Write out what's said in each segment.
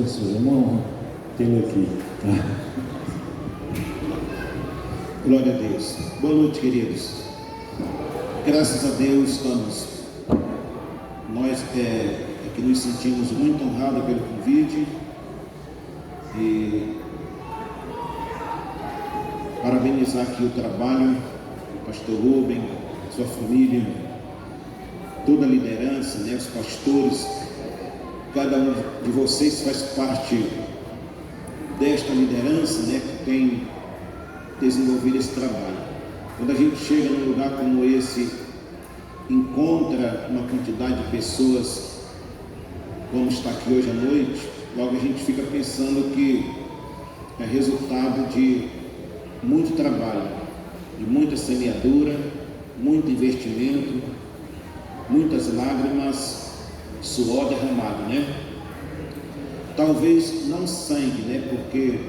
abençoe, irmão, tê-lo aqui. Glória a Deus. Boa noite, queridos. Graças a Deus, nós que nos sentimos muito honrados pelo convite e parabenizar aqui o trabalho do pastor Rubem, sua família, toda a liderança, né, os pastores. Cada um de vocês faz parte desta liderança, né, que tem desenvolvido esse trabalho. Quando a gente chega num lugar como esse, encontra uma quantidade de pessoas como está aqui hoje à noite, logo a gente fica pensando que é resultado de muito trabalho, de muita semeadura, muito investimento, muitas lágrimas, suor derramado, né? Talvez não sangue, né? Porque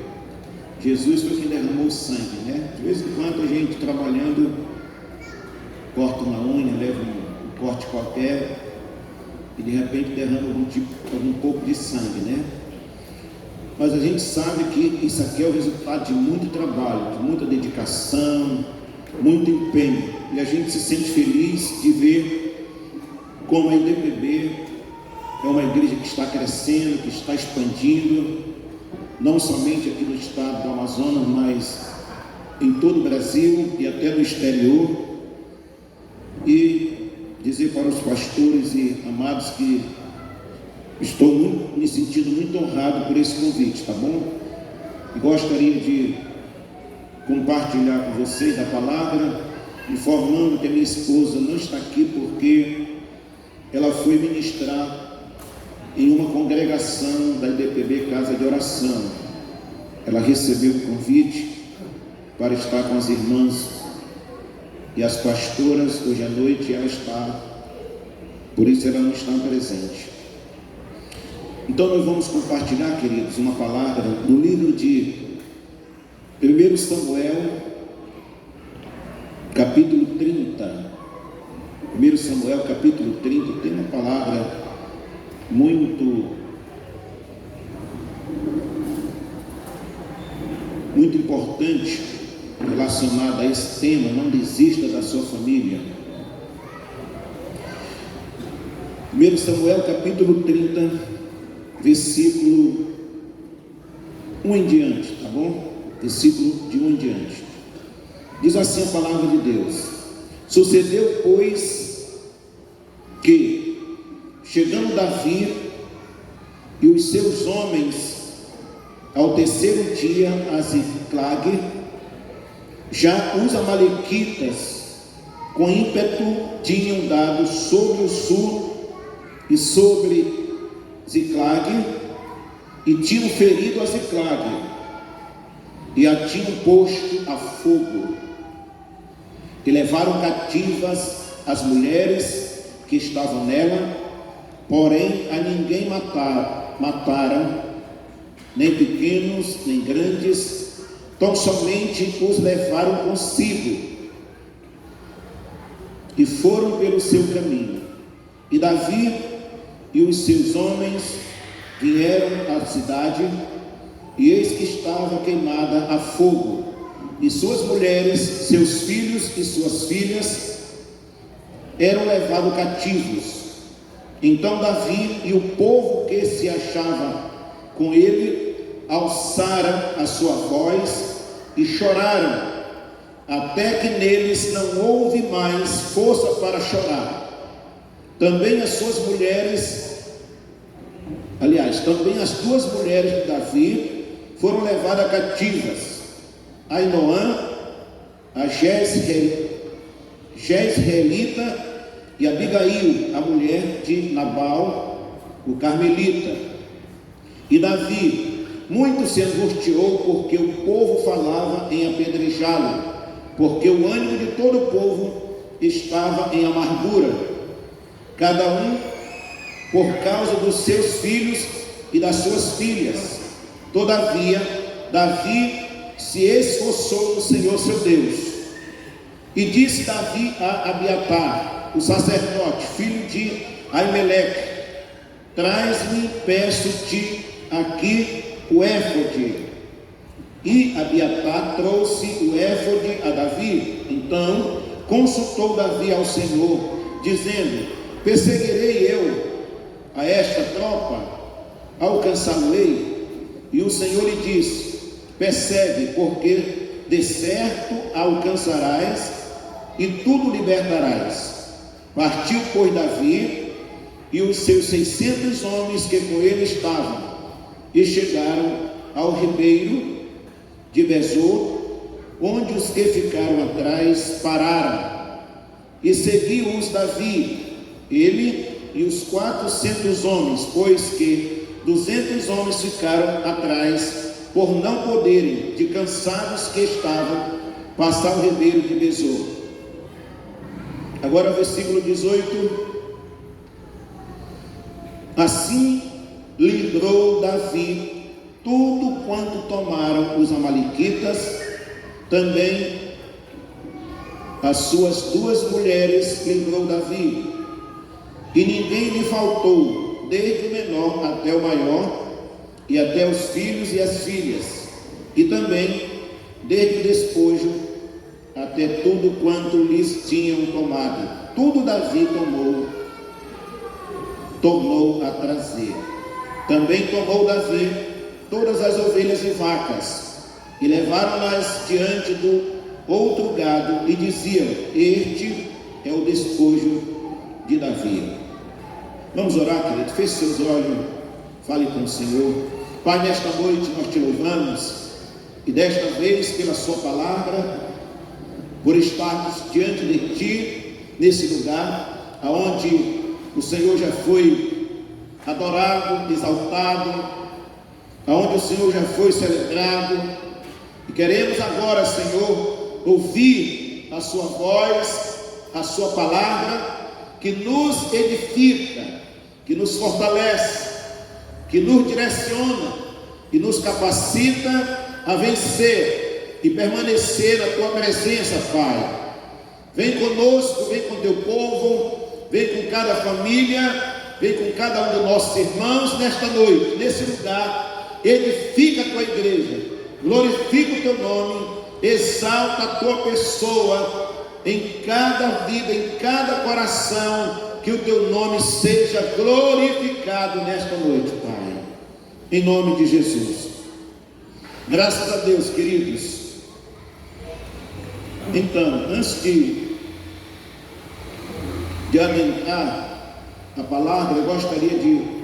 Jesus foi quem derramou sangue, né? De vez em quando a gente trabalhando, corta uma unha, leva um corte qualquer e de repente derrama algum pouco de sangue, né? Mas a gente sabe que isso aqui é o resultado de muito trabalho, de muita dedicação, muito empenho, e a gente se sente feliz de ver como a IDPB é uma igreja que está crescendo, que está expandindo, não somente aqui no estado do Amazonas, mas em todo o Brasil e até no exterior. E dizer para os pastores e amados que estou me sentindo muito honrado por esse convite, tá bom? E gostaria de compartilhar com vocês a palavra, informando que a minha esposa não está aqui porque ela foi ministrar em uma congregação da IDPB Casa de Oração. Ela recebeu o convite para estar com as irmãs e as pastoras hoje à noite, e ela está, por isso ela não está presente. Então nós vamos compartilhar, queridos, uma palavra no livro de 1 Samuel, capítulo 30. 1 Samuel, capítulo 30, tem uma palavra muito importante relacionada a esse tema. Não desista da sua família. 1 Samuel, capítulo 30, versículo 1 em diante, tá bom? Versículo de 1 em diante. Diz assim a palavra de Deus: Sucedeu, pois, que, chegando Davi e os seus homens ao terceiro dia a Ziclag, já os amalequitas com ímpeto tinham dado sobre o sul e sobre Ziclag, e tinham ferido a Ziclag, e a tinham posto a fogo, e levaram cativas as mulheres que estavam nela, porém a ninguém mataram, nem pequenos, nem grandes, tão somente os levaram consigo, e foram pelo seu caminho. E Davi e os seus homens vieram à cidade, e eis que estava queimada a fogo, e suas mulheres, seus filhos e suas filhas eram levados cativos. Então Davi e o povo que se achava com ele alçaram a sua voz e choraram, até que neles não houve mais força para chorar. Também as suas mulheres, também as duas mulheres de Davi foram levadas cativas: Ainoã, a Jezreelita, e Abigail, a mulher de Nabal, o carmelita. E Davi muito se angustiou, porque o povo falava em apedrejá-lo, porque o ânimo de todo o povo estava em amargura, cada um por causa dos seus filhos e das suas filhas. Todavia Davi se esforçou no Senhor seu Deus. E disse Davi a Abiatar, o sacerdote, filho de Aimeleque: Traz-me, peço-te, aqui o éfode. E Abiatar trouxe o éfode a Davi. Então consultou Davi ao Senhor, dizendo: perseguirei eu a esta tropa, alcançá-lo-ei? E o Senhor lhe disse: persegue, porque de certo alcançarás e tudo libertarás. Partiu, pois, Davi e os seus 600 homens que com ele estavam, e chegaram ao ribeiro de Besor, onde os que ficaram atrás pararam, e seguiu-os Davi, ele e os 400 homens, pois que 200 homens ficaram atrás, por não poderem, de cansados que estavam, passar o ribeiro de Besor. Agora versículo 18. Assim livrou Davi tudo quanto tomaram os amalequitas, também as suas 2 mulheres livrou Davi, e ninguém lhe faltou, desde o menor até o maior, e até os filhos e as filhas, e também desde o despojo até tudo quanto lhes tinham tomado. Tudo Davi tornou a trazer. Também tomou Davi todas as ovelhas e vacas, e levaram-nas diante do outro gado, e diziam: este é o despojo de Davi. Vamos orar, querido. Feche seus olhos, fale com o Senhor. Pai, nesta noite nós te louvamos, e desta vez pela sua palavra, por estarmos diante de ti, nesse lugar aonde o Senhor já foi adorado, exaltado, aonde o Senhor já foi celebrado, e queremos agora, Senhor, ouvir a sua voz, a sua palavra, que nos edifica, que nos fortalece, que nos direciona e nos capacita a vencer e permanecer na tua presença, Pai. Vem conosco, vem com teu povo, vem com cada família, vem com cada um dos nossos irmãos nesta noite, nesse lugar. Edifica a tua igreja, glorifica o teu nome, exalta a tua pessoa em cada vida, em cada coração, que o teu nome seja glorificado nesta noite, Pai, em nome de Jesus. Graças a Deus, queridos. Então, antes de adiantar a palavra, eu gostaria de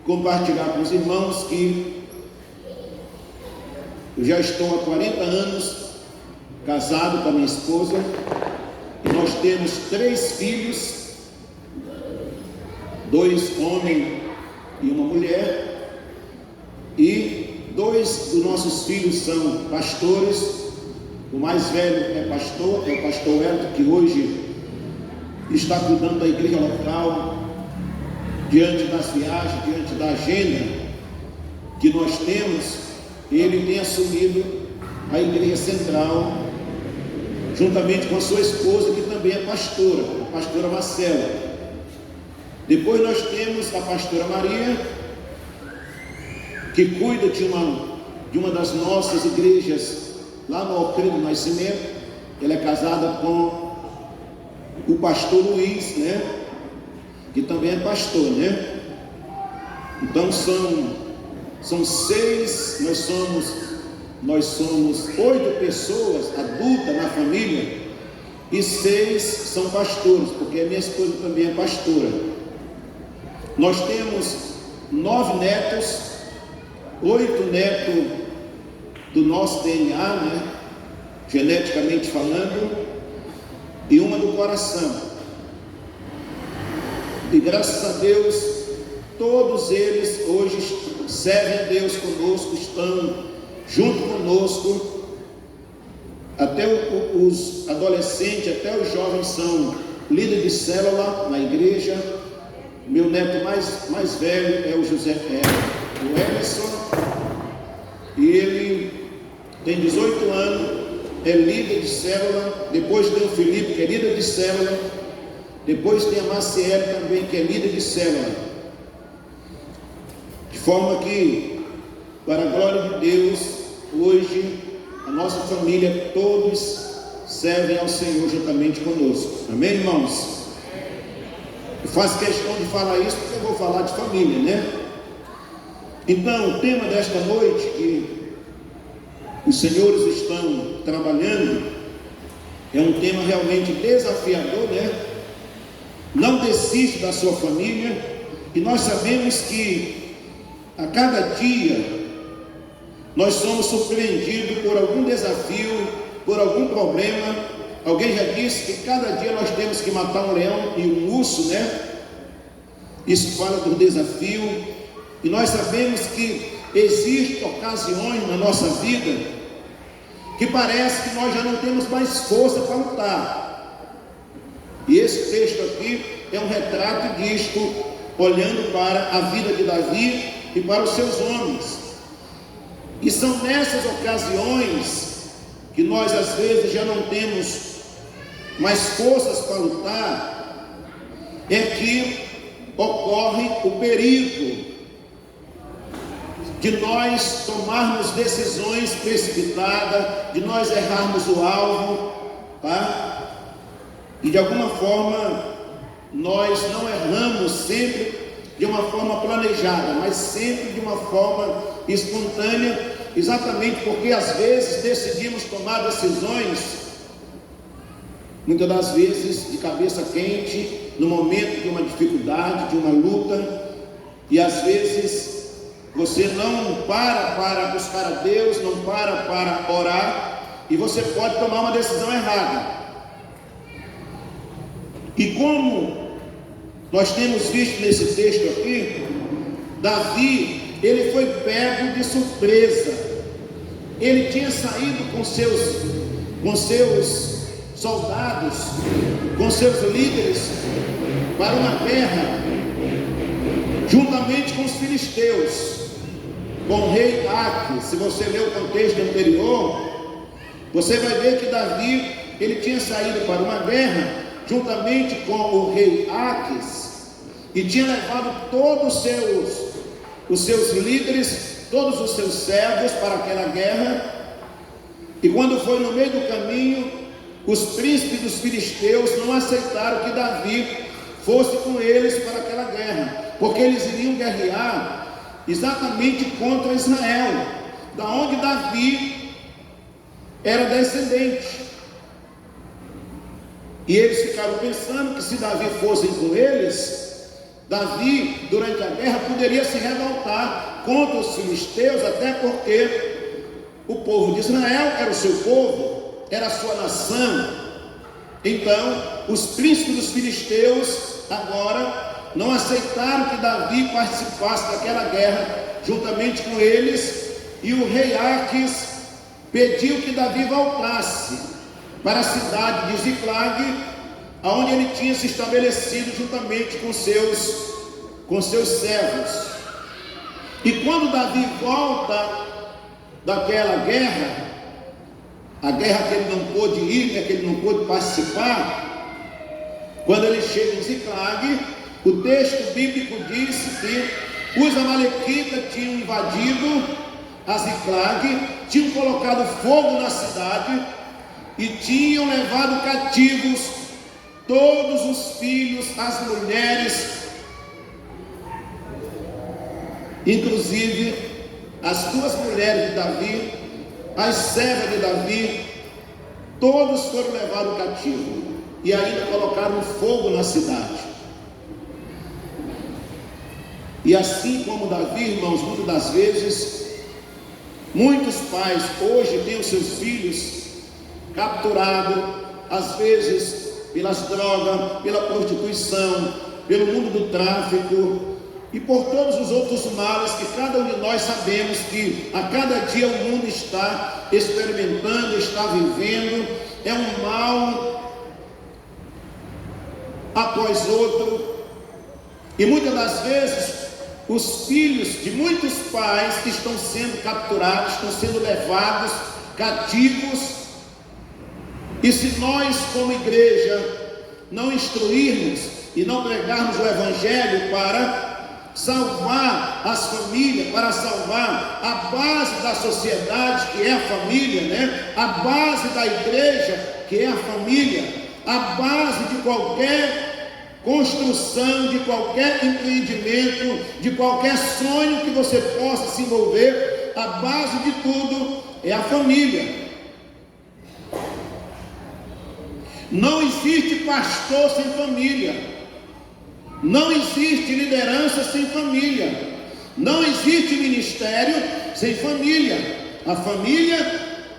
compartilhar com os irmãos que eu já estou há 40 anos casado com a minha esposa, e nós temos 3 filhos, 2 homens e uma mulher, e 2 dos nossos filhos são pastores. O mais velho é o pastor Elton, que hoje está cuidando da igreja local, diante das viagens, diante da agenda que nós temos. Ele tem assumido a igreja central, juntamente com a sua esposa, que também é pastora, a pastora Marcela. Depois nós temos a pastora Maria, que cuida de uma das nossas igrejas lá no Alfredo Nascimento. Ela é casada com o pastor Luiz, né? Que também é pastor, né? Então são 6, nós somos 8 pessoas adultas na família, e 6 são pastores, porque a minha esposa também é pastora. Nós temos 9 netos, 8 netos do nosso DNA, né? Geneticamente falando, e uma do coração. E graças a Deus, todos eles hoje servem a Deus conosco, estão junto conosco. Até os adolescentes, até os jovens são líderes de célula na igreja. Meu neto mais velho é o Emerson, e ele tem 18 anos, é líder de célula. Depois tem o Felipe, que é líder de célula. Depois tem a Maciele também, que é líder de célula. forma que, para a glória de Deus, hoje a nossa família, todos servem ao Senhor juntamente conosco. Amém, irmãos? Eu faço questão de falar isso porque eu vou falar de família, né? Então, o tema desta noite que os senhores estão trabalhando é um tema realmente desafiador, né? Não desiste da sua família. E nós sabemos que a cada dia nós somos surpreendidos por algum desafio, por algum problema. Alguém já disse que cada dia nós temos que matar um leão e um urso, né? Isso fala do desafio. E nós sabemos que existem ocasiões na nossa vida que parece que nós já não temos mais força para lutar. E esse texto aqui é um retrato disto, olhando para a vida de Davi e para os seus homens. E são nessas ocasiões que nós às vezes já não temos mais forças para lutar, é que ocorre o perigo de nós tomarmos decisões precipitadas, de nós errarmos o alvo, tá? E de alguma forma nós não erramos sempre de uma forma planejada, mas sempre de uma forma espontânea, exatamente porque às vezes decidimos tomar decisões, muitas das vezes de cabeça quente, no momento de uma dificuldade, de uma luta, e às vezes você não para buscar a Deus, não para orar, e você pode tomar uma decisão errada. E como nós temos visto nesse texto aqui, Davi, ele foi pego de surpresa. Ele tinha saído com seus soldados, com seus líderes, para uma guerra, juntamente com os filisteus, com o rei Aque. Se você ler o contexto anterior, você vai ver que Davi, ele tinha saído para uma guerra, juntamente com o rei Aques, e tinha levado todos os seus líderes, todos os seus servos para aquela guerra. E quando foi no meio do caminho, os príncipes dos filisteus não aceitaram que Davi fosse com eles para aquela guerra, porque eles iriam guerrear exatamente contra Israel, da onde Davi era descendente. E eles ficaram pensando que se Davi fosse com eles, Davi, durante a guerra, poderia se revoltar contra os filisteus, até porque o povo de Israel era o seu povo, era a sua nação. Então, os príncipes dos filisteus agora não aceitaram que Davi participasse daquela guerra juntamente com eles, e o rei Aques pediu que Davi voltasse para a cidade de Ziclag, aonde ele tinha se estabelecido juntamente com seus servos. E quando Davi volta daquela guerra, a guerra que ele não pôde ir, que ele não pôde participar, quando ele chega em Ziclag, o texto bíblico diz que os amalequitas tinham invadido a Ziclag, tinham colocado fogo na cidade e tinham levado cativos todos os filhos, as mulheres, inclusive as duas mulheres de Davi, as servas de Davi, todos foram levados cativo e ainda colocaram fogo na cidade. E assim como Davi, irmãos, muitas das vezes, muitos pais hoje têm os seus filhos capturados, às vezes pelas drogas, pela prostituição, pelo mundo do tráfico e por todos os outros males que cada um de nós sabemos que a cada dia o mundo está experimentando, está vivendo. É um mal após outro, e muitas das vezes os filhos de muitos pais estão sendo capturados, estão sendo levados cativos. E se nós como igreja não instruirmos e não pregarmos o evangelho para salvar as famílias, para salvar a base da sociedade, que é a família, né? A base da igreja, que é a família, a base de qualquer construção, de qualquer empreendimento, de qualquer sonho que você possa se envolver, a base de tudo é a família. Não existe pastor sem família. Não existe liderança sem família. Não existe ministério sem família. A família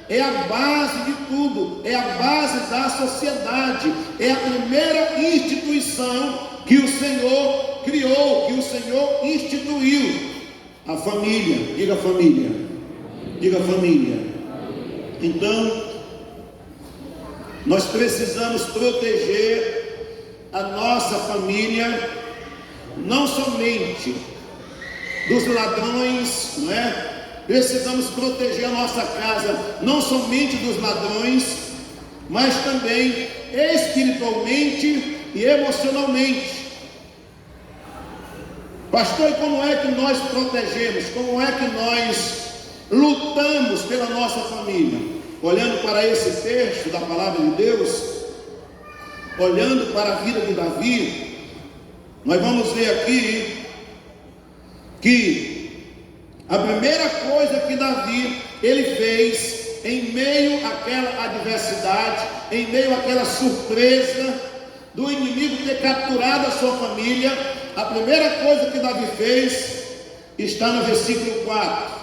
é a base de tudo, é a base da sociedade, é a primeira instituição que o Senhor criou, que o Senhor instituiu. A família, diga família, diga família. Então, nós precisamos proteger a nossa família, não somente dos ladrões, não é? Precisamos proteger a nossa casa, não somente dos ladrões, mas também espiritualmente e emocionalmente. Pastor, e como é que nós protegemos? Como é que nós lutamos pela nossa família? Olhando para esse texto da palavra de Deus, olhando para a vida de Davi, nós vamos ver aqui que a primeira coisa que Davi ele fez em meio àquela adversidade, em meio àquela surpresa do inimigo ter capturado a sua família, a primeira coisa que Davi fez está no versículo 4.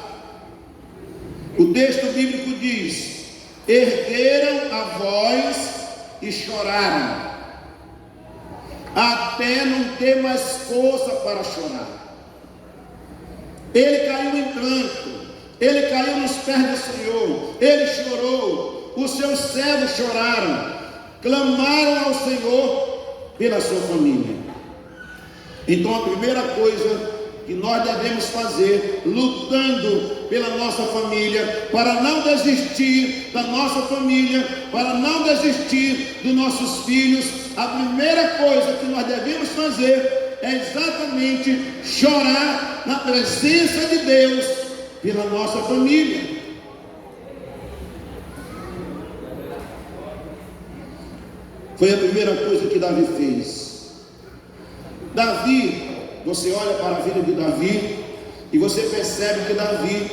O texto bíblico diz: ergueram a voz e choraram, até não ter mais força para chorar. Ele caiu em pranto, ele caiu nos pés do Senhor, ele chorou, os seus servos choraram, clamaram ao Senhor pela sua família. Então a primeira coisa que nós devemos fazer, lutando pela nossa família, para não desistir da nossa família, para não desistir dos nossos filhos, a primeira coisa que nós devemos fazer é exatamente chorar na presença de Deus pela nossa família. Foi a primeira coisa que Davi fez. Davi, você olha para a vida de Davi e você percebe que Davi,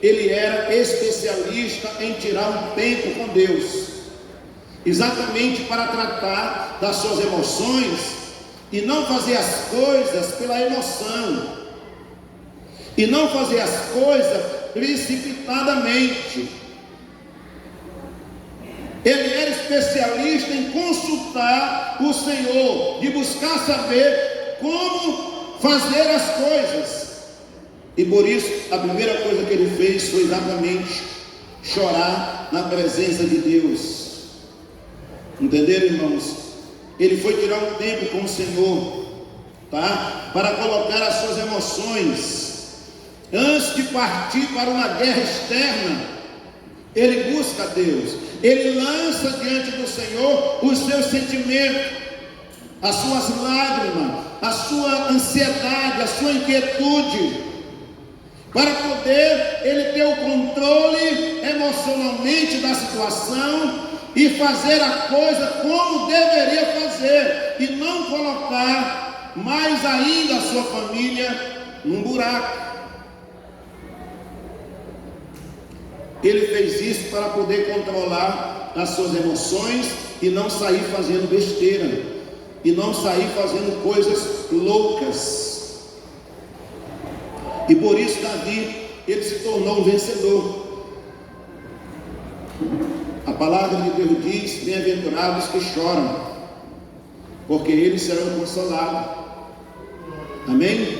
ele era especialista em tirar um tempo com Deus, exatamente para tratar das suas emoções e não fazer as coisas pela emoção, e não fazer as coisas precipitadamente. Ele era especialista em consultar o Senhor, de buscar saber como fazer as coisas. E por isso, a primeira coisa que ele fez foi exatamente chorar na presença de Deus. Entenderam, irmãos? Ele foi tirar um tempo com o Senhor, tá? Para colocar as suas emoções. Antes de partir para uma guerra externa, ele busca Deus. Ele lança diante do Senhor os seus sentimentos, as suas lágrimas, a sua ansiedade, a sua inquietude, para poder ele ter o controle emocionalmente da situação e fazer a coisa como deveria fazer, e não colocar mais ainda a sua família num buraco. Ele fez isso para poder controlar as suas emoções e não sair fazendo besteira, e não sair fazendo coisas loucas. E por isso Davi, ele se tornou um vencedor. A palavra de Deus diz: bem-aventurados que choram, porque eles serão consolados. Amém?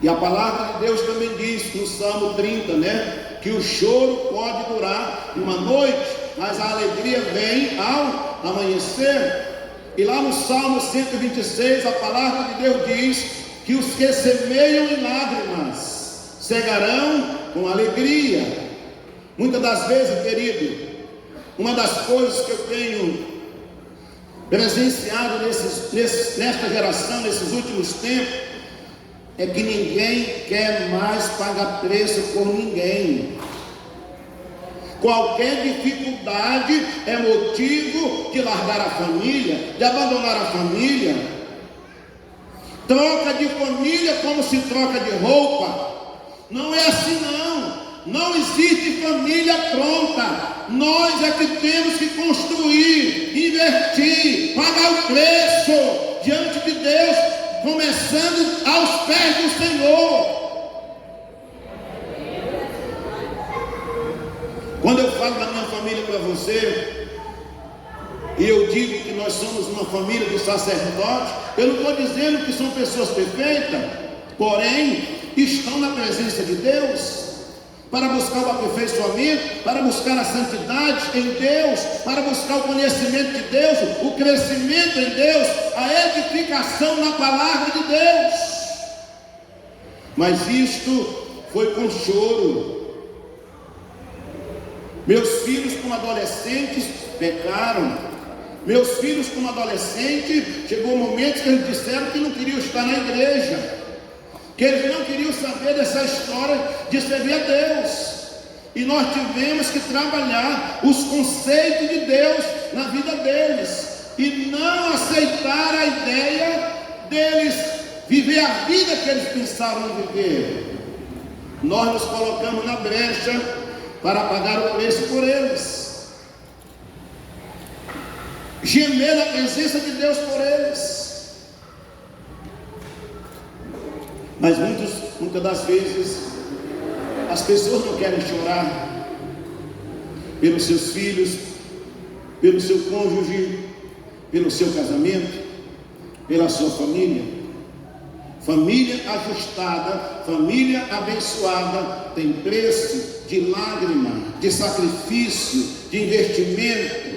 E a palavra de Deus também diz no Salmo 30, né? Que o choro pode durar uma noite, mas a alegria vem ao amanhecer. E lá no Salmo 126, a palavra de Deus diz que os que semeiam em lágrimas cegarão com alegria. Muitas das vezes, querido, uma das coisas que eu tenho presenciado nesta geração, nesses últimos tempos, é que ninguém quer mais pagar preço por ninguém. Qualquer dificuldade é motivo de largar a família, de abandonar a família. Troca de família como se troca de roupa. Não é assim não. Não existe família pronta. Nós é que temos que construir, investir, pagar o preço diante de Deus, começando aos pés do Senhor. Quando eu falo da minha família para você, e eu digo que nós somos uma família de sacerdotes, eu não estou dizendo que são pessoas perfeitas, porém estão na presença de Deus, para buscar o aperfeiçoamento, para buscar a santidade em Deus, para buscar o conhecimento de Deus, o crescimento em Deus, a edificação na palavra de Deus. Mas isto foi com choro. Meus filhos como adolescentes pecaram. Meus filhos como adolescentes, chegou um momento que eles disseram que não queriam estar na igreja, que eles não queriam saber dessa história de servir a Deus. E nós tivemos que trabalhar os conceitos de Deus na vida deles, e não aceitar a ideia deles viver a vida que eles pensavam viver. Nós nos colocamos na brecha para pagar o preço por eles, gemer na presença de Deus por eles. Mas muitas das vezes as pessoas não querem chorar pelos seus filhos, pelo seu cônjuge, pelo seu casamento, pela sua família. Família ajustada, família abençoada tem preço de lágrima, de sacrifício, de investimento,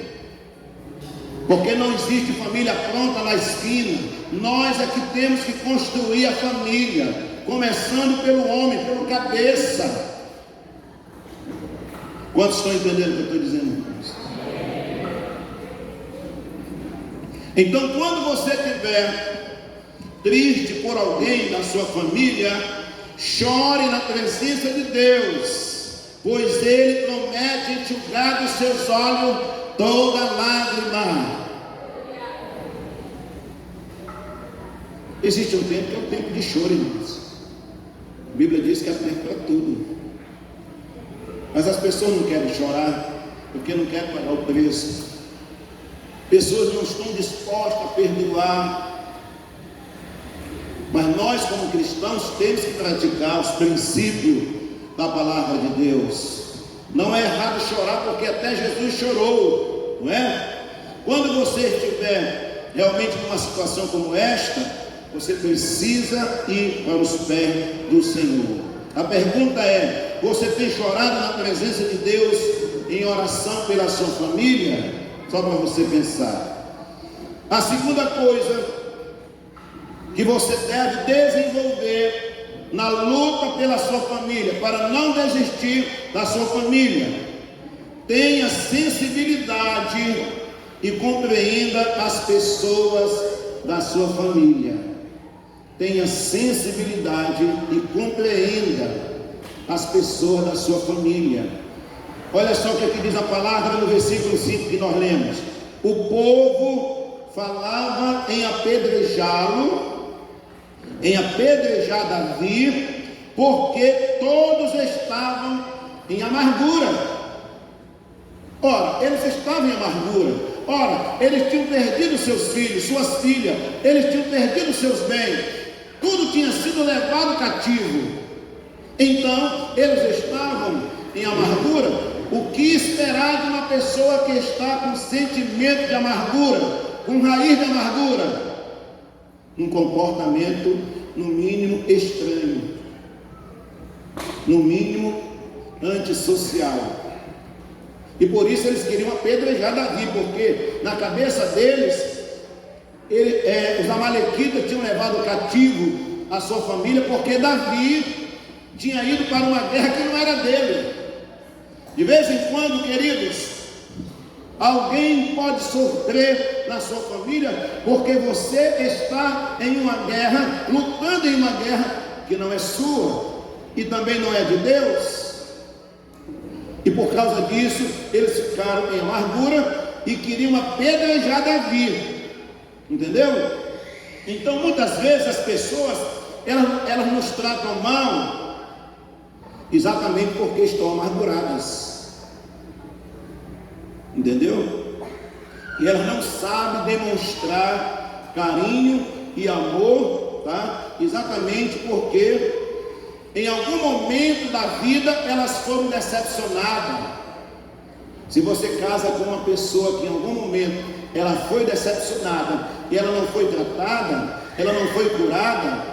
porque não existe família pronta na esquina. Nós é que temos que construir a família, começando pelo homem, pelo cabeça. Quantos estão entendendo o que eu estou dizendo? Então, quando você estiver triste por alguém da sua família, chore na presença de Deus, pois Ele promete enxugar dos seus olhos toda lágrima. Existe um tempo que é o tempo de choro, irmãos. A Bíblia diz que há tempo para tudo. Mas as pessoas não querem chorar, porque não querem pagar o preço. Pessoas não estão dispostas a perdoar. Mas nós, como cristãos, temos que praticar os princípios da palavra de Deus. Não é errado chorar, porque até Jesus chorou, não é? Quando você estiver realmente numa situação como esta, você precisa ir para os pés do Senhor. A pergunta é: você tem chorado na presença de Deus em oração pela sua família? Só para você pensar. A segunda coisa que você deve desenvolver na luta pela sua família, para não desistir da sua família: tenha sensibilidade e compreenda as pessoas da sua família. Tenha sensibilidade e compreenda as pessoas da sua família. Olha só o que aqui diz a palavra no versículo 5 que nós lemos: o povo falava em apedrejar Davi, porque todos estavam em amargura. Ora, eles estavam em amargura. Ora, eles tinham perdido seus filhos, suas filhas, eles tinham perdido seus bens, tudo tinha sido levado cativo. Então, eles estavam em amargura. O que esperar de uma pessoa que está com sentimento de amargura, com raiz de amargura? Um comportamento, no mínimo, estranho, no mínimo, antissocial. E por isso eles queriam apedrejar Davi, porque na cabeça deles, os amalequitas tinham levado cativo a sua família, porque Davi tinha ido para uma guerra que não era dele. De vez em quando, queridos, alguém pode sofrer na sua família, porque você está em uma guerra, lutando em uma guerra que não é sua e também não é de Deus. E por causa disso, eles ficaram em amargura e queriam apedrejar Davi. Entendeu? Então muitas vezes as pessoas, elas nos tratam mal, exatamente porque estão amarguradas. Entendeu? E elas não sabem demonstrar carinho e amor, tá? Exatamente porque em algum momento da vida elas foram decepcionadas. Se você casa com uma pessoa que em algum momento ela foi decepcionada e ela não foi tratada, ela não foi curada,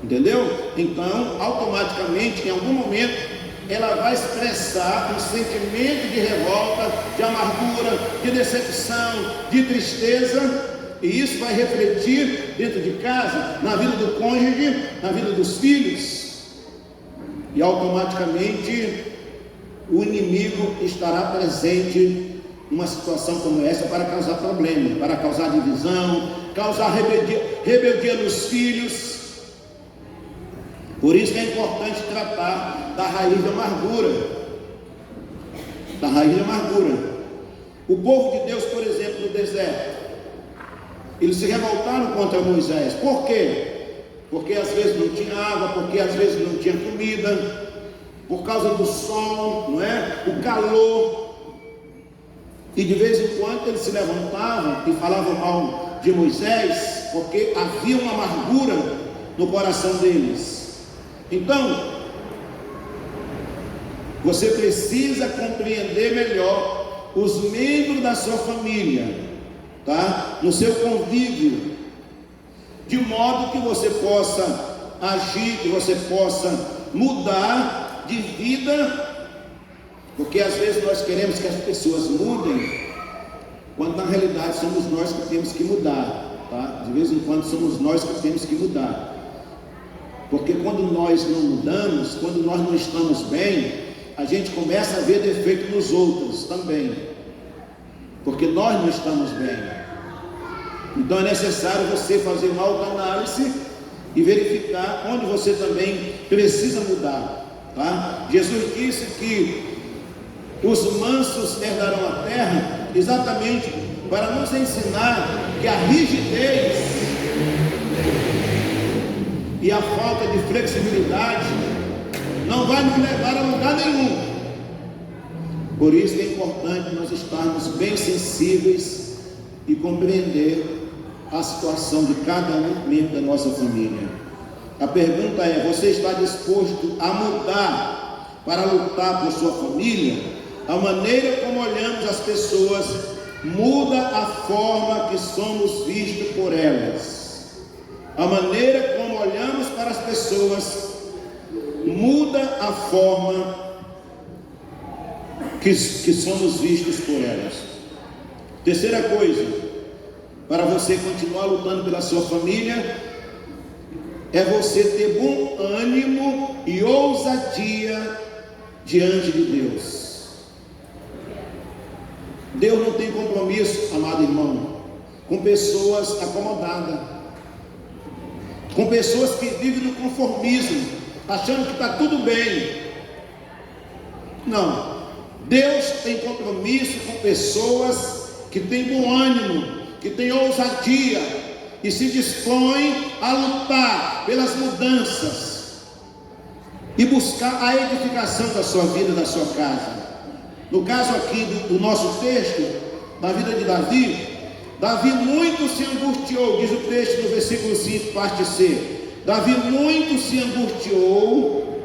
entendeu? Então, automaticamente, em algum momento, ela vai expressar um sentimento de revolta, de amargura, de decepção, de tristeza. E isso vai refletir dentro de casa, na vida do cônjuge, na vida dos filhos. E automaticamente o inimigo estará presente numa situação como essa para causar problema, para causar divisão, causar rebeldia nos filhos. Por isso que é importante tratar da raiz da amargura. Da raiz da amargura. O povo de Deus, por exemplo, no deserto, eles se revoltaram contra Moisés. Por quê? Porque às vezes não tinha água, porque às vezes não tinha comida, por causa do sol, não é? O calor. E de vez em quando eles se levantavam e falavam mal de Moisés, porque havia uma amargura no coração deles. Então, você precisa compreender melhor os membros da sua família, tá? No seu convívio, de modo que você possa agir, que você possa mudar de vida, porque às vezes nós queremos que as pessoas mudem, quando na realidade somos nós que temos que mudar, tá? De vez em quando somos nós que temos que mudar, porque quando nós não mudamos, quando nós não estamos bem, a gente começa a ver defeito nos outros também, porque nós não estamos bem. Então é necessário você fazer uma autoanálise e verificar onde você também precisa mudar, tá? Jesus disse que os mansos herdarão a terra, exatamente para nos ensinar que a rigidez e a falta de flexibilidade não vai nos levar a lugar nenhum. Por isso é importante nós estarmos bem sensíveis e compreender a situação de cada um membro da nossa família. A pergunta é: você está disposto a mudar para lutar por sua família? A maneira como olhamos as pessoas muda a forma que somos vistos por elas. A maneira como olhamos para as pessoas muda a forma que somos vistos por elas. Terceira coisa, para você continuar lutando pela sua família, é você ter bom ânimo e ousadia diante de Deus. Deus não tem compromisso, amado irmão, com pessoas acomodadas, com pessoas que vivem no conformismo, achando que está tudo bem. Não, Deus tem compromisso com pessoas que têm bom ânimo, que têm ousadia e se dispõem a lutar pelas mudanças e buscar a edificação da sua vida, da sua casa. No caso aqui do nosso texto, da vida de Davi muito se angustiou, diz o texto no versículo 5, parte C. Davi muito se angustiou,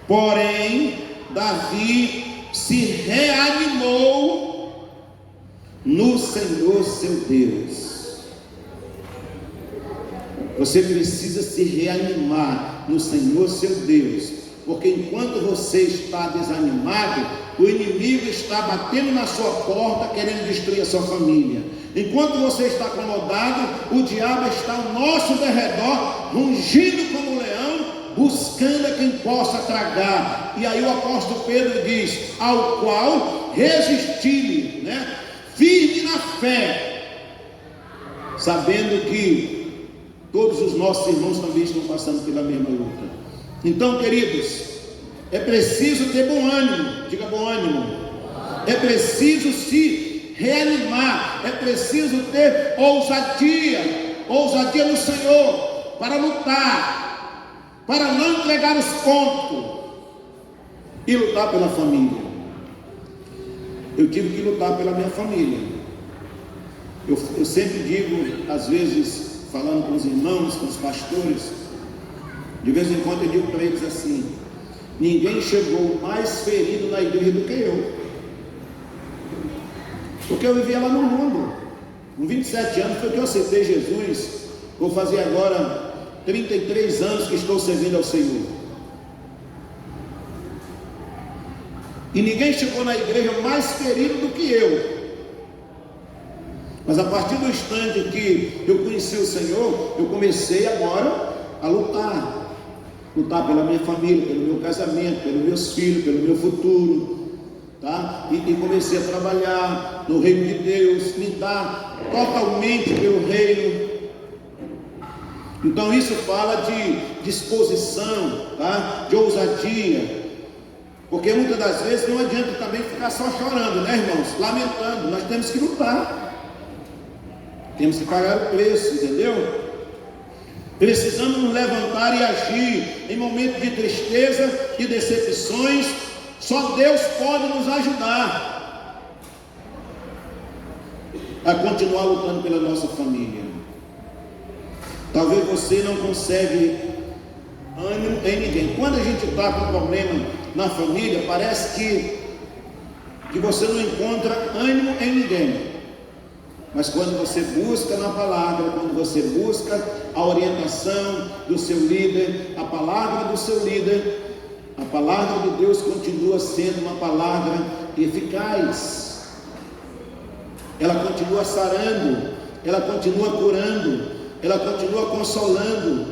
porém Davi se reanimou no Senhor seu Deus. Você precisa se reanimar no Senhor seu Deus, porque enquanto você está desanimado, o inimigo está batendo na sua porta, querendo destruir a sua família. Enquanto você está acomodado, o diabo está ao nosso derredor, rugindo como um leão, buscando a quem possa tragar. E aí o apóstolo Pedro diz: ao qual resisti-lhe, firme na fé, sabendo que todos os nossos irmãos também estão passando pela mesma luta. Então, queridos, é preciso ter bom ânimo, diga bom ânimo. É preciso se reanimar, é preciso ter ousadia no Senhor, para lutar, para não entregar os pontos e lutar pela família. Eu tive que lutar pela minha família. Eu sempre digo, às vezes, falando com os irmãos, com os pastores, de vez em quando eu digo para eles assim: ninguém chegou mais ferido na igreja do que eu, porque eu vivia lá no mundo. Com 27 anos foi que eu aceitei Jesus. Vou fazer agora 33 anos que estou servindo ao Senhor. E ninguém chegou na igreja mais ferido do que eu. Mas a partir do instante que eu conheci o Senhor, eu comecei agora a lutar pela minha família, pelo meu casamento, pelos meus filhos, pelo meu futuro, tá? E comecei a trabalhar no reino de Deus, lidar totalmente pelo reino. Então isso fala de disposição, tá? De ousadia. Porque muitas das vezes não adianta também ficar só chorando, né, irmãos? Lamentando. Nós temos que lutar. Temos que pagar o preço, entendeu? Precisamos nos levantar e agir em momentos de tristeza e decepções. Só Deus pode nos ajudar a continuar lutando pela nossa família. Talvez você não consegue ânimo em ninguém. Quando a gente está com problema na família, parece que você não encontra ânimo em ninguém. Mas quando você busca na palavra, quando você busca a orientação do seu líder, a palavra do seu líder, a palavra de Deus continua sendo uma palavra eficaz. Ela continua sarando, ela continua curando, ela continua consolando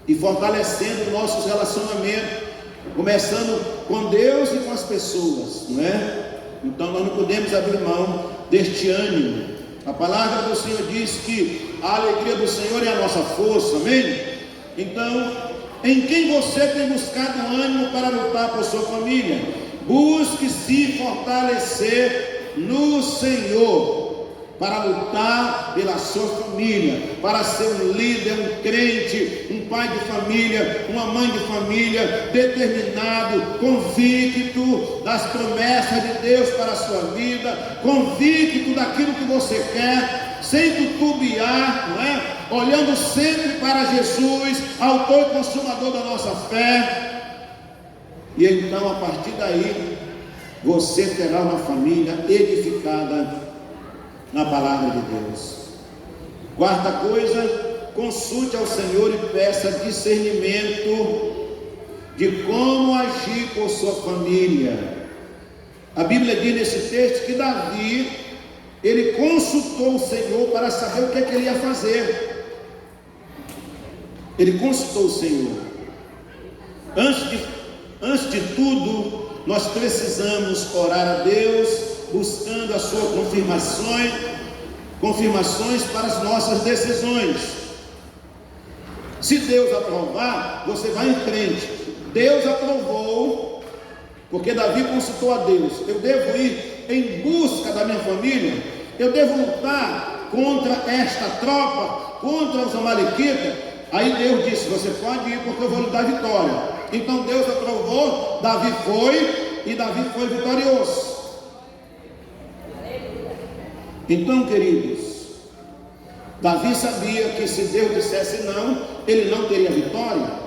e fortalecendo nossos relacionamentos, começando com Deus e com as pessoas, não é? Então nós não podemos abrir mão deste ânimo. A palavra do Senhor diz que a alegria do Senhor é a nossa força, amém? Então, em quem você tem buscado ânimo para lutar por sua família? Busque se fortalecer no Senhor, para lutar pela sua família, para ser um líder, um crente, um pai de família, uma mãe de família, determinado, convicto das promessas de Deus para a sua vida, convicto daquilo que você quer, sem titubear, não é? Olhando sempre para Jesus, autor e consumador da nossa fé. E então, a partir daí, você terá uma família edificada na palavra de Deus. Quarta coisa, consulte ao Senhor e peça discernimento de como agir por sua família. A Bíblia diz nesse texto que Davi, ele consultou o Senhor para saber o que é que ele ia fazer. Ele consultou o Senhor. Antes de tudo, nós precisamos orar a Deus, buscando a sua confirmações para as nossas decisões. Se Deus aprovar, você vai em frente. Deus aprovou, porque Davi consultou a Deus. Eu devo ir em busca da minha família? Eu devo lutar contra esta tropa, contra os amalequitas? Aí Deus disse: você pode ir, porque eu vou lhe dar vitória. Então Deus aprovou, Davi foi, e Davi foi vitorioso. Então, queridos, Davi sabia que se Deus dissesse não, ele não teria vitória.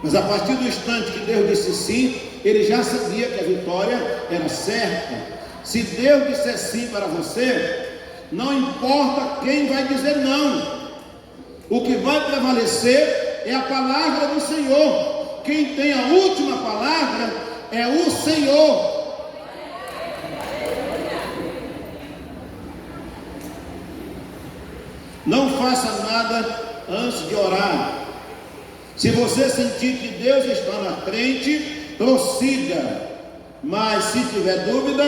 Mas a partir do instante que Deus disse sim, ele já sabia que a vitória era certa. Se Deus disser sim para você, não importa quem vai dizer não. O que vai prevalecer é a palavra do Senhor. Quem tem a última palavra é o Senhor. Não faça nada antes de orar. Se você sentir que Deus está na frente, prossiga. Mas se tiver dúvida,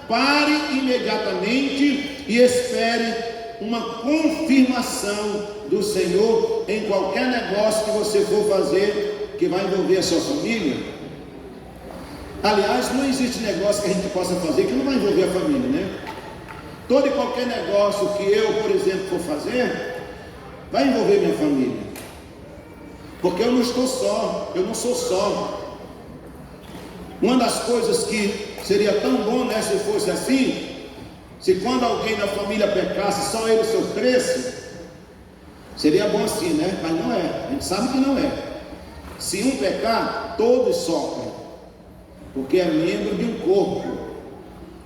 pare imediatamente e espere uma confirmação do Senhor em qualquer negócio que você for fazer que vai envolver a sua família. Aliás, não existe negócio que a gente possa fazer que não vai envolver a família, né? Todo e qualquer negócio que eu, por exemplo, for fazer, vai envolver minha família. Porque eu não estou só, eu não sou só. Uma das coisas que seria tão bom, né, se fosse assim, se quando alguém da família pecasse, só ele sofresse, seria bom assim, né? Mas não é, a gente sabe que não é. Se um pecar, todos sofrem, porque é membro de um corpo,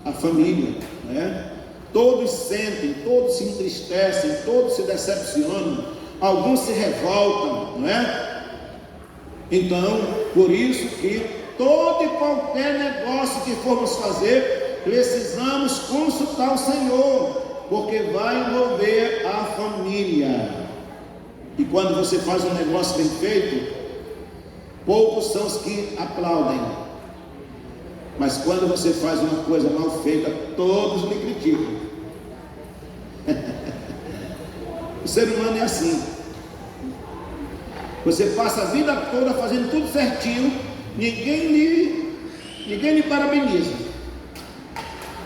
a família, né? Todos sentem, todos se entristecem, todos se decepcionam, alguns se revoltam, não é? Então, por isso que todo e qualquer negócio que formos fazer, precisamos consultar o Senhor, porque vai envolver a família. E quando você faz um negócio bem feito, poucos são os que aplaudem. Mas quando você faz uma coisa mal feita, todos lhe criticam. O ser humano é assim. Você passa a vida toda fazendo tudo certinho, ninguém lhe parabeniza.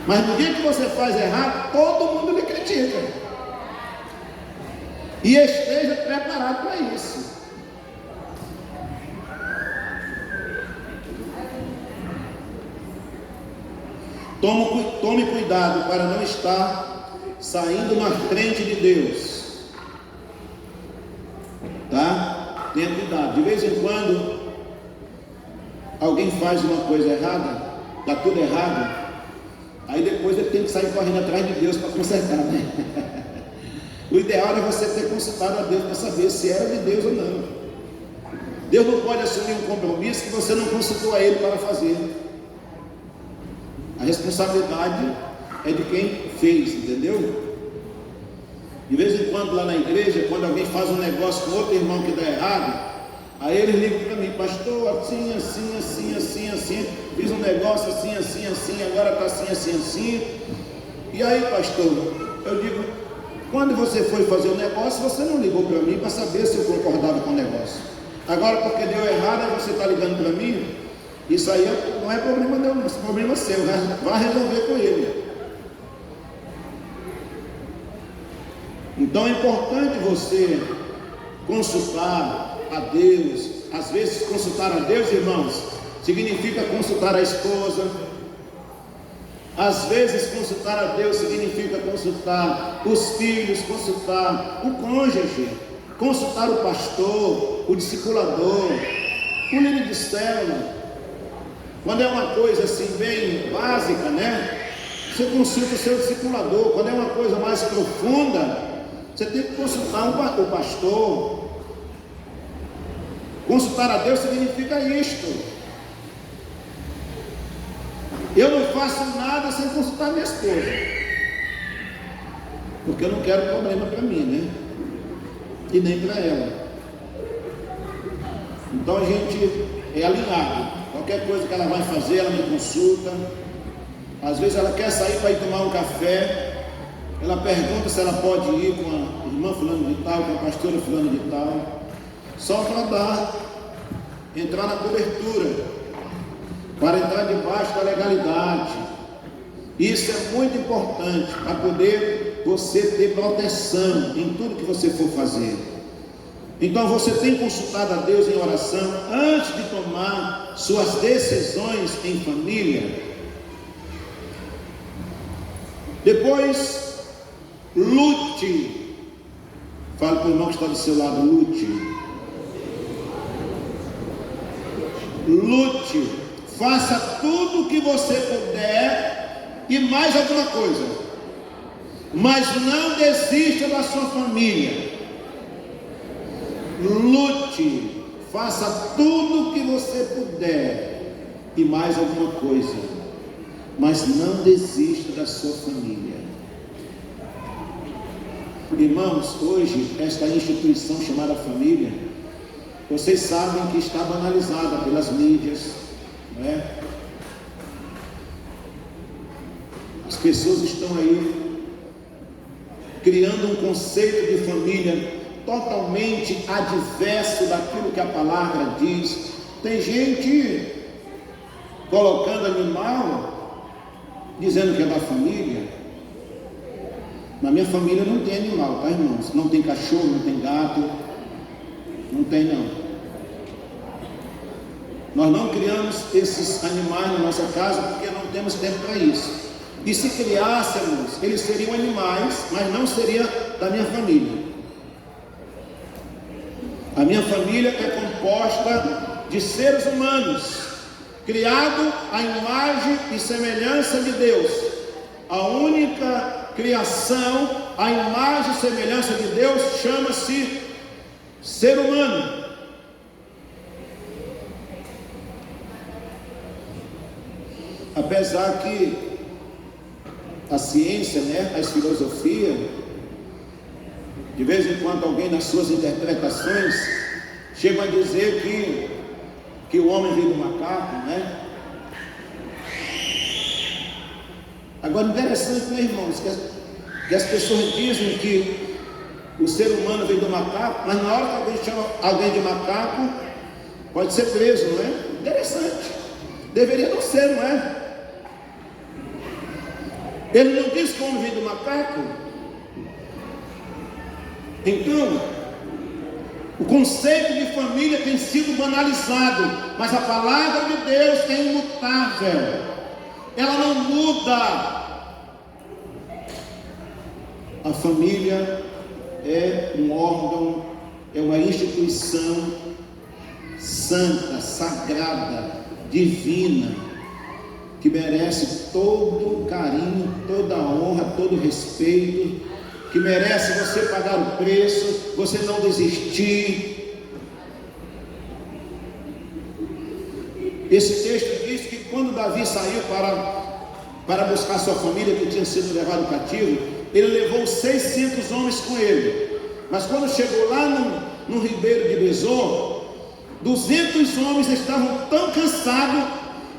Mas no dia que você faz errado, todo mundo lhe critica. E esteja preparado para isso. Tome cuidado para não estar saindo na frente de Deus. Tá? Tenha cuidado. De vez em quando alguém faz uma coisa errada, está tudo errado, aí depois ele tem que sair correndo atrás de Deus para consertar, né? O ideal é você ter consultado a Deus para saber se era de Deus ou não. Deus não pode assumir um compromisso que você não consultou a Ele para fazer. A responsabilidade é de quem fez, entendeu? De vez em quando lá na igreja, quando alguém faz um negócio com outro irmão que dá errado, aí eles ligam para mim: pastor, assim, fiz um negócio assim, agora está assim. E aí, pastor, eu digo: quando você foi fazer o negócio, você não ligou para mim para saber se eu concordava com o negócio. Agora, porque deu errado, aí você está ligando para mim. Isso aí não é problema meu, é problema seu. Vai resolver com ele. Então é importante você consultar a Deus. Às vezes consultar a Deus, irmãos, significa consultar a esposa. Às vezes consultar a Deus significa consultar os filhos, consultar o cônjuge, consultar o pastor, o discipulador, o líder de célula. Quando é uma coisa assim bem básica, né? Você consulta o seu discipulador. Quando é uma coisa mais profunda, você tem que consultar o pastor. Consultar a Deus significa isto. Eu não faço nada sem consultar minha esposa, porque eu não quero problema para mim, né? E nem para ela. Então a gente é alinhado. Qualquer coisa que ela vai fazer, ela me consulta. Às vezes ela quer sair para ir tomar um café, ela pergunta se ela pode ir com a irmã fulano de tal, com a pastora fulano de tal, só para entrar na cobertura, para entrar debaixo da legalidade. Isso é muito importante para poder você ter proteção em tudo que você for fazer. Então você tem consultado a Deus em oração antes de tomar suas decisões em família. Depois, lute. Fale para o irmão que está do seu lado: lute. Lute. Faça tudo o que você puder e mais alguma coisa. Mas não desista da sua família. Lute, faça tudo o que você puder e mais alguma coisa, mas não desista da sua família. Irmãos, hoje esta instituição chamada família, vocês sabem que está banalizada pelas mídias, não é? As pessoas estão aí criando um conceito de família totalmente adverso daquilo que a palavra diz. Tem gente colocando animal, dizendo que é da família. Na minha família não tem animal, tá, irmãos? Não tem cachorro, não tem gato, não tem não. Nós não criamos esses animais na nossa casa porque não temos tempo para isso. E se criássemos, eles seriam animais, mas não seria da minha família. A minha família é composta de seres humanos, criado à imagem e semelhança de Deus. A única criação à imagem e semelhança de Deus chama-se ser humano. Apesar que a ciência, né, as filosofias, de vez em quando alguém nas suas interpretações chega a dizer que o homem veio do macaco, né? Agora, interessante, né, irmãos, que as pessoas dizem que o ser humano veio do macaco, mas na hora que alguém chama alguém de macaco, pode ser preso, não é? Interessante. Deveria não ser, não é? Ele não diz que o homem veio do macaco. Então, o conceito de família tem sido banalizado, mas a palavra de Deus é imutável, ela não muda. A família é um órgão, é uma instituição santa, sagrada, divina, que merece todo o carinho, toda a honra, todo o respeito, que merece você pagar o preço, você não desistir. Esse texto diz que quando Davi saiu para buscar sua família que tinha sido levado cativo, ele levou 600 homens com ele. Mas quando chegou lá no ribeiro de Besor, 200 homens estavam tão cansados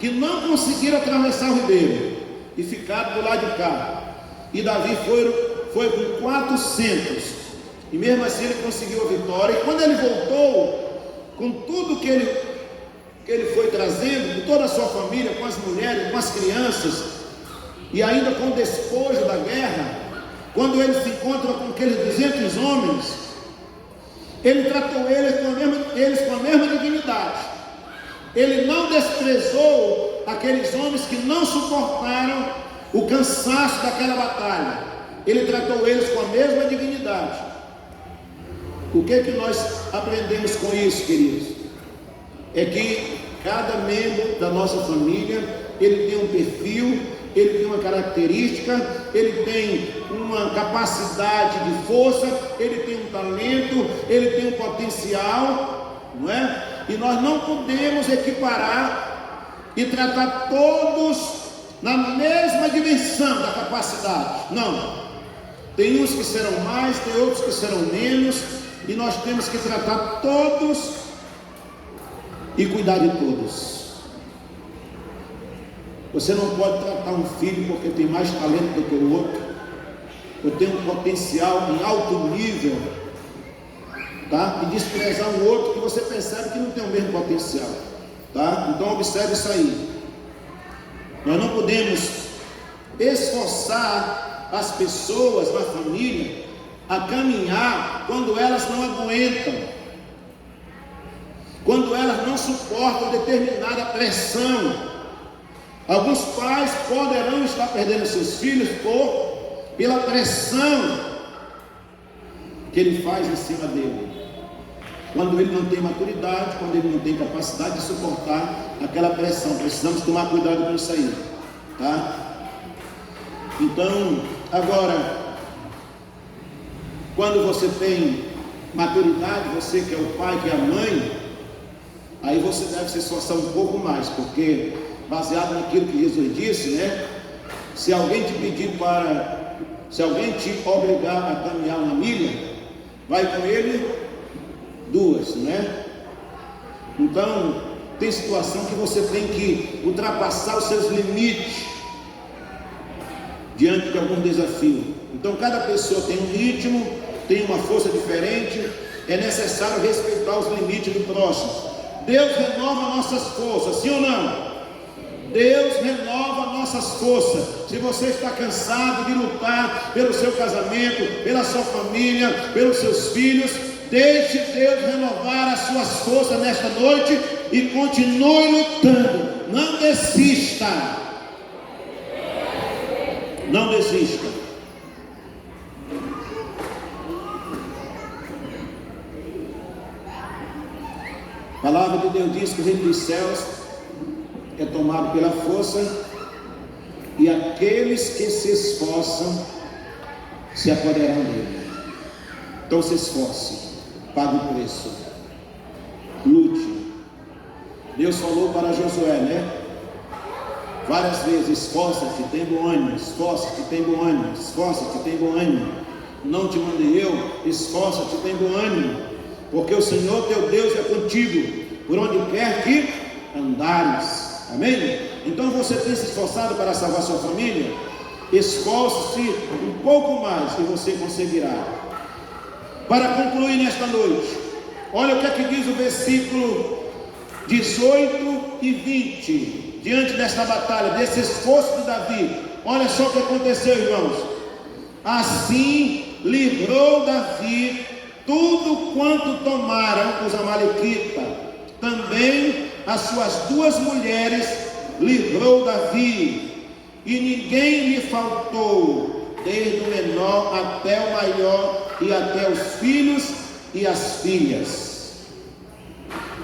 que não conseguiram atravessar o ribeiro e ficaram do lado de cá. E Davi foi com 400, e mesmo assim ele conseguiu a vitória. E quando ele voltou, com tudo que ele foi trazendo, com toda a sua família, com as mulheres, com as crianças, e ainda com o despojo da guerra, quando ele se encontra com aqueles 200 homens, ele tratou eles com a mesma dignidade. Ele não desprezou aqueles homens que não suportaram o cansaço daquela batalha. Ele tratou eles com a mesma dignidade. O que nós aprendemos com isso, queridos? É que cada membro da nossa família, ele tem um perfil, ele tem uma característica, ele tem uma capacidade de força, ele tem um talento, ele tem um potencial, não é? E nós não podemos equiparar e tratar todos na mesma dimensão da capacidade. Não. Tem uns que serão mais, tem outros que serão menos, e nós temos que tratar todos e cuidar de todos. Você não pode tratar um filho porque tem mais talento do que o outro, ou tem um potencial em alto nível, tá? E desprezar um outro que você percebe que não tem o mesmo potencial, tá? Então observe isso aí. Nós não podemos esforçar as pessoas na família a caminhar quando elas não aguentam, quando elas não suportam determinada pressão. Alguns pais poderão estar perdendo seus filhos pela pressão que ele faz em cima dele, quando ele não tem maturidade, quando ele não tem capacidade de suportar aquela pressão. Precisamos tomar cuidado com isso aí, tá? Então, agora, quando você tem maturidade, você que é o pai, que é a mãe, aí você deve se esforçar um pouco mais, porque baseado naquilo que Jesus disse, né? Se alguém te obrigar a caminhar uma milha, vai com ele 2, né? Então, tem situação que você tem que ultrapassar os seus limites diante de algum desafio. Então cada pessoa tem um ritmo, tem uma força diferente, é necessário respeitar os limites do próximo. Deus renova nossas forças, sim ou não? Deus renova nossas forças. Se você está cansado de lutar pelo seu casamento, pela sua família, pelos seus filhos, deixe Deus renovar as suas forças nesta noite e continue lutando. Não desista. Não desista. A palavra de Deus diz que o reino dos céus é tomado pela força, e aqueles que se esforçam se apoderarão dele. Então se esforce, pague o preço, lute. Deus falou para Josué, né? Várias vezes: esforça-te, tem bom ânimo, esforça-te, tem bom ânimo, esforça-te, tem bom ânimo. Não te mandei eu, esforça-te, tem bom ânimo, porque o Senhor teu Deus é contigo, por onde quer que andares. Amém? Então você tem se esforçado para salvar sua família? Esforce-se um pouco mais e você conseguirá. Para concluir nesta noite, olha o que é que diz o versículo 18 e 20, diante desta batalha, desse esforço de Davi. Olha só o que aconteceu, irmãos. Assim livrou Davi tudo quanto tomaram os amalequitas. Também as suas 2 mulheres livrou Davi, e ninguém lhe faltou, desde o menor até o maior, e até os filhos e as filhas.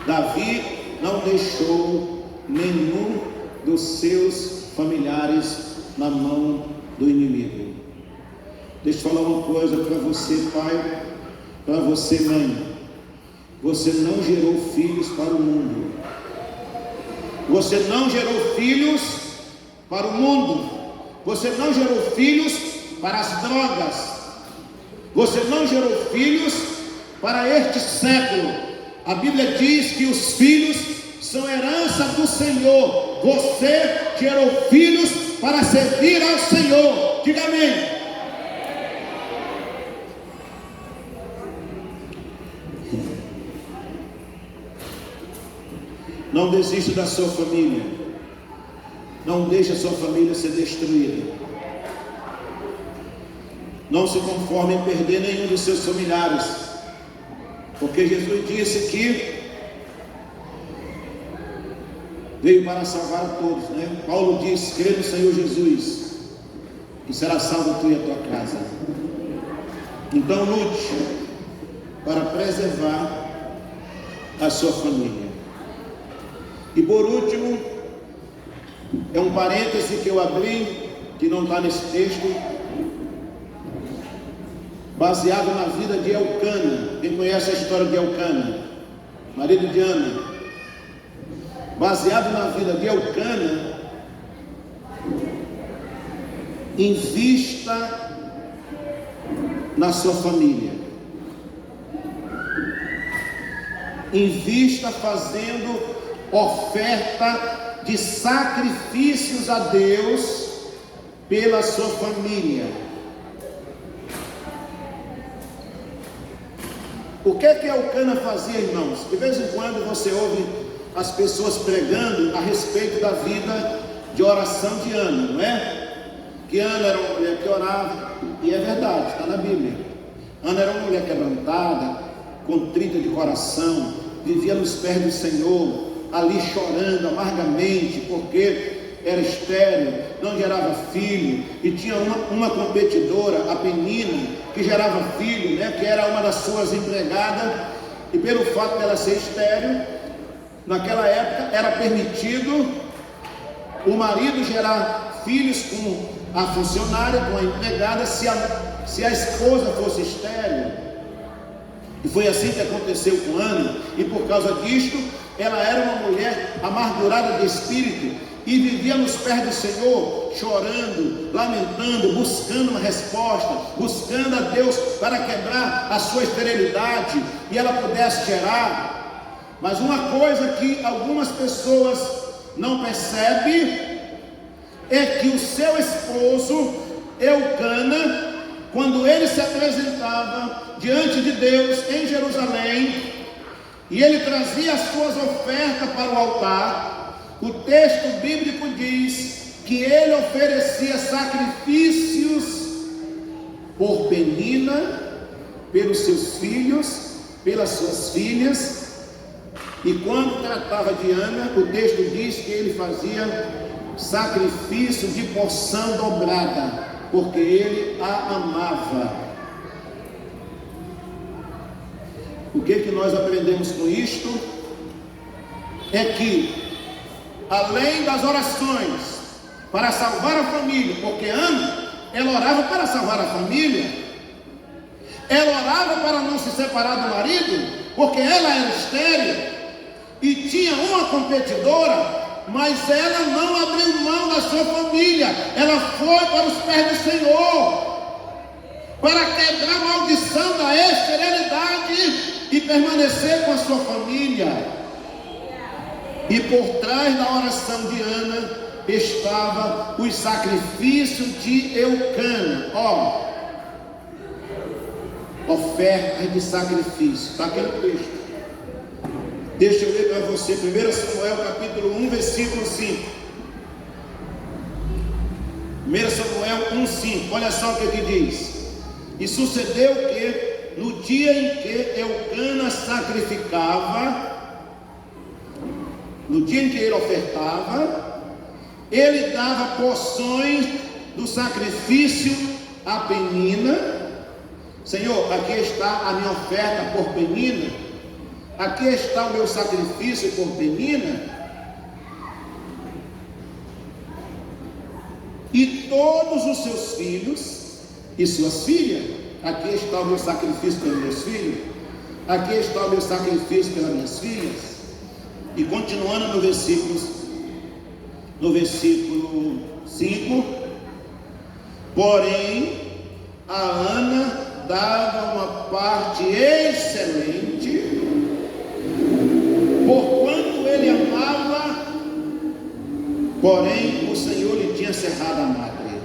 Davi não deixou nenhum dos seus familiares na mão do inimigo. Deixa eu falar uma coisa para você, pai, para você, mãe. Você não gerou filhos para o mundo. Você não gerou filhos para o mundo. Você não gerou filhos para as drogas. Você não gerou filhos para este século. A Bíblia diz que os filhos são herança do Senhor. Você gerou filhos para servir ao Senhor. Diga amém. Não desista da sua família. Não deixe a sua família ser destruída. Não se conforme em perder nenhum dos seus familiares, porque Jesus disse que veio para salvar a todos, né? Paulo diz: crê no Senhor Jesus e será salvo tu e a tua casa. Então lute para preservar a sua família. E por último, é um parêntese que eu abri, que não está nesse texto, baseado na vida de Elcana. Quem conhece a história de Elcana, marido de Ana? Baseado na vida de Elcana, invista na sua família. Invista fazendo oferta de sacrifícios a Deus pela sua família. O que é que Elcana fazia, irmãos? De vez em quando você ouve as pessoas pregando a respeito da vida de oração de Ana, não é? Que Ana era uma mulher que orava, e é verdade, está na Bíblia. Ana era uma mulher quebrantada, contrita de coração, vivia nos pés do Senhor, ali chorando amargamente, porque era estéril, não gerava filho, e tinha uma competidora, a Penina, que gerava filho, né, que era uma das suas empregadas, e pelo fato dela ser estéril, naquela época era permitido o marido gerar filhos com a funcionária, com a empregada, se a esposa fosse estéril. E foi assim que aconteceu com Ana, e por causa disto, ela era uma mulher amargurada de espírito, e vivia nos pés do Senhor, chorando, lamentando, buscando uma resposta, buscando a Deus para quebrar a sua esterilidade, e ela pudesse gerar. Mas uma coisa que algumas pessoas não percebem, é que o seu esposo, Elcana, quando ele se apresentava diante de Deus em Jerusalém, e ele trazia as suas ofertas para o altar, o texto bíblico diz que ele oferecia sacrifícios por Penina, pelos seus filhos, pelas suas filhas, e quando tratava de Ana, o texto diz que ele fazia sacrifício de porção dobrada, porque ele a amava. O que nós aprendemos com isto? É que, além das orações para salvar a família, porque Ana, ela orava para salvar a família, ela orava para não se separar do marido, porque ela era estéril e tinha uma competidora, mas ela não abriu mão da sua família, ela foi para os pés do Senhor, para quebrar a maldição da esterilidade e permanecer com a sua família. E por trás da oração de Ana estava os sacrifícios de Eucana. Ofertas de sacrifício. Está aqui no texto. Deixa eu ler para você 1 Samuel capítulo 1, versículo 5. 1 Samuel 1, 5. Olha só o que diz. E sucedeu que no dia em que Eucana sacrificava, no dia em que ele ofertava, ele dava porções do sacrifício a Penina. Senhor, aqui está a minha oferta por Penina, aqui está o meu sacrifício por Penina, e todos os seus filhos e suas filhas. Aqui está o meu sacrifício pelos meus filhos, aqui está o meu sacrifício pelas minhas filhas. E continuando no versículo 5, porém a Ana dava uma parte excelente, porquanto ele amava, porém o Senhor lhe tinha cerrado a madre.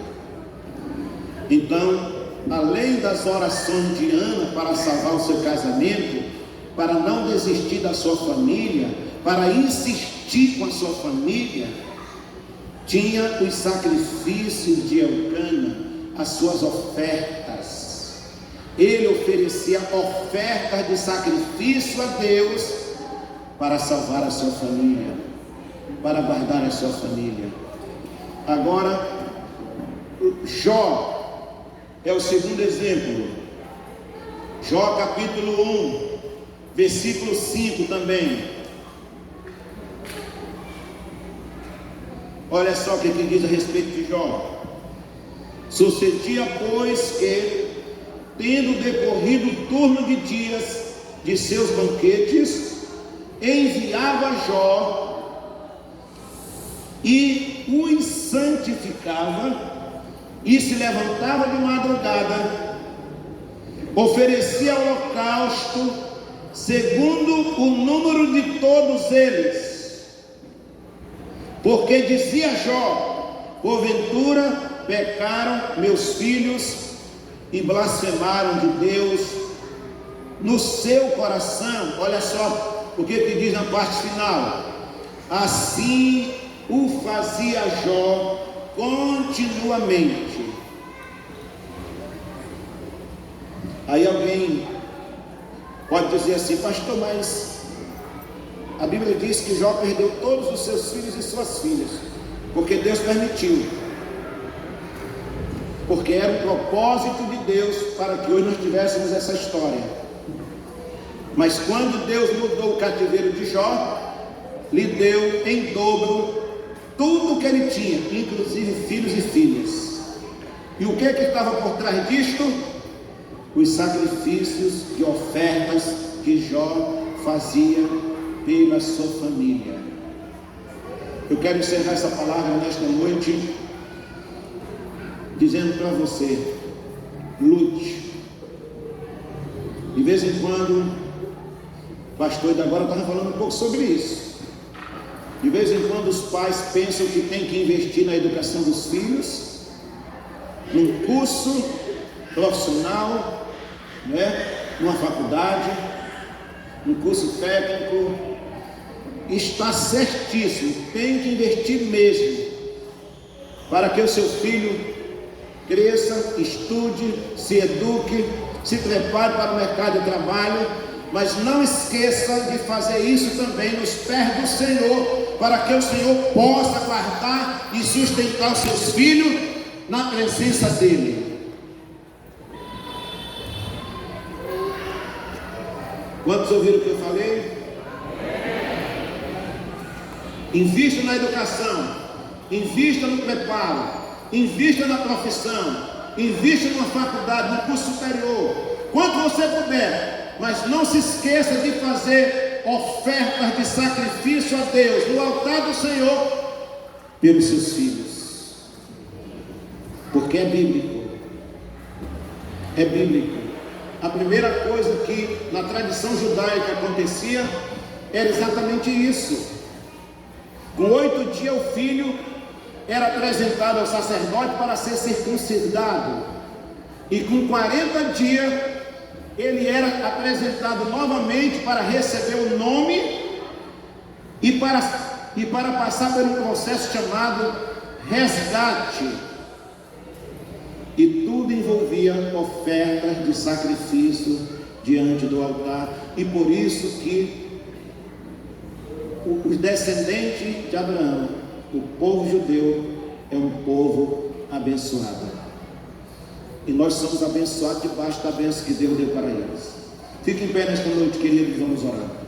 Então, além das orações de Ana para salvar o seu casamento, para não desistir da sua família, para insistir com a sua família, tinha os sacrifícios de Eucana, as suas ofertas. Ele oferecia ofertas de sacrifício a Deus para salvar a sua família, para guardar a sua família. Agora, Jó é o segundo exemplo. Jó capítulo 1, versículo 5 também. Olha só o que diz a respeito de Jó. Sucedia, pois, que, tendo decorrido o turno de dias de seus banquetes, enviava Jó e os santificava, e se levantava de madrugada, oferecia holocausto segundo o número de todos eles, porque dizia Jó: porventura pecaram meus filhos e blasfemaram de Deus no seu coração. Olha só o que diz na parte final: assim o fazia Jó continuamente. Aí alguém pode dizer assim: pastor, mas a Bíblia diz que Jó perdeu todos os seus filhos e suas filhas, porque Deus permitiu, porque era um propósito de Deus para que hoje nós tivéssemos essa história. Mas quando Deus mudou o cativeiro de Jó, lhe deu em dobro tudo o que ele tinha, inclusive filhos e filhas. E o que estava por trás disto? Os sacrifícios e ofertas que Jó fazia pela sua família. Eu quero encerrar essa palavra nesta noite dizendo para você: lute. De vez em quando, o pastor agora estava falando um pouco sobre isso. De vez em quando os pais pensam que tem que investir na educação dos filhos, num curso, profissional, né? Numa faculdade, num curso técnico, está certíssimo, tem que investir mesmo, para que o seu filho cresça, estude, se eduque, se prepare para o mercado de trabalho, mas não esqueça de fazer isso também nos pés do Senhor, para que o Senhor possa guardar e sustentar os seus filhos na presença dEle. Quantos ouviram o que eu falei? Invista na educação, invista no preparo, invista na profissão, invista numa faculdade, no curso superior, quanto você puder, mas não se esqueça de fazer ofertas de sacrifício a Deus no altar do Senhor pelos seus filhos, porque é bíblico. É bíblico. A primeira coisa que na tradição judaica acontecia era exatamente isso. Com 8 dias o filho era apresentado ao sacerdote para ser circuncidado, e com 40 dias ele era apresentado novamente para receber o nome e para passar por um processo chamado resgate. E tudo envolvia ofertas de sacrifício diante do altar, e por isso que os descendentes de Abraão, o povo judeu, é um povo abençoado, e nós somos abençoados debaixo da bênção que Deus deu para eles. Fique em pé nesta noite, queridos, vamos orar.